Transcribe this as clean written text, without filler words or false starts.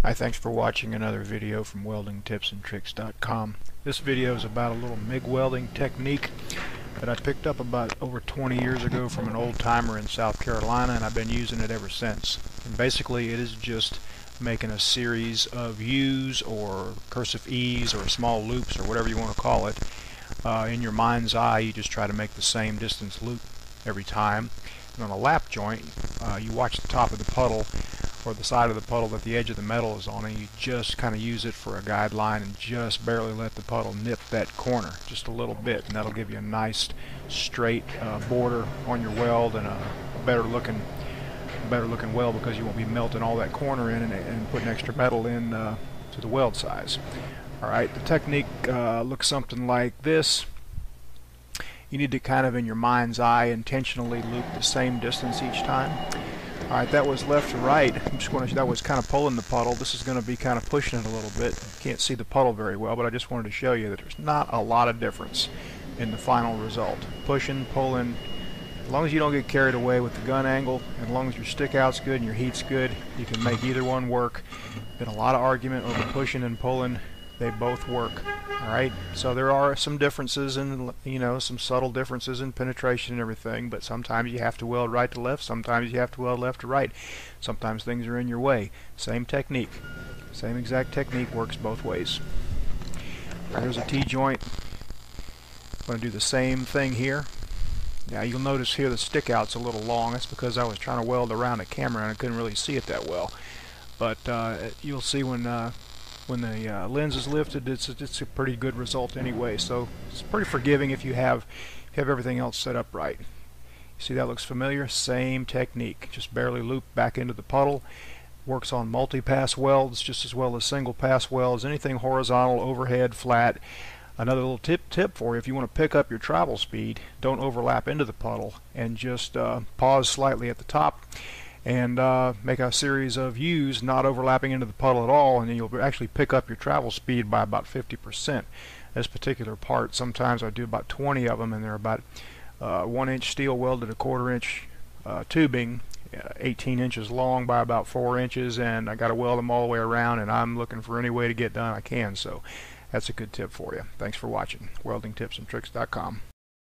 Hi, thanks for watching another video from weldingtipsandtricks.com. This video is about a little MIG welding technique that I picked up about over 20 years ago from an old timer in South Carolina, and I've been using it ever since. And basically it is just making a series of U's or cursive E's or small loops or whatever you want to call it. In your mind's eye, you just try to make the same distance loop every time. And on a lap joint, you watch the top of the puddle or the side of the puddle that the edge of the metal is on, and you just kind of use it for a guideline and just barely let the puddle nip that corner just a little bit, and that'll give you a nice straight border on your weld and a better looking weld, because you won't be melting all that corner in and putting extra metal in to the weld size. Alright, the technique looks something like this. You need to kind of in your mind's eye intentionally loop the same distance each time. Alright, that was left to right. That was kind of pulling the puddle. This is going to be kind of pushing it a little bit. You can't see the puddle very well, but I just wanted to show you that there's not a lot of difference in the final result. Pushing, pulling, as long as you don't get carried away with the gun angle, and as long as your stick out's good and your heat's good, you can make either one work. Been a lot of argument over pushing and pulling. They both work. Alright, so there are some differences in, some subtle differences in penetration and everything, but sometimes you have to weld right to left, sometimes you have to weld left to right, sometimes things are in your way. Same technique, same exact technique, works both ways. There's a T-joint. I'm going to do the same thing here. Now you'll notice here the stick out's a little long. That's because I was trying to weld around the camera and I couldn't really see it that well, but you'll see when the lens is lifted, it's a pretty good result anyway. So it's pretty forgiving if you have everything else set up right. You see that looks familiar? Same technique, just barely loop back into the puddle. Works on multi-pass welds just as well as single pass welds. Anything horizontal, overhead, flat. Another little tip for you: if you want to pick up your travel speed, don't overlap into the puddle, and just pause slightly at the top and make a series of U's, not overlapping into the puddle at all, and then you'll actually pick up your travel speed by about 50%. This particular part, sometimes I do about 20 of them, and they're about 1 inch steel welded, a 1/4 inch tubing, 18 inches long by about 4 inches, and I got to weld them all the way around, and I'm looking for any way to get done I can. So that's a good tip for you. Thanks for watching. weldingtipsandtricks.com.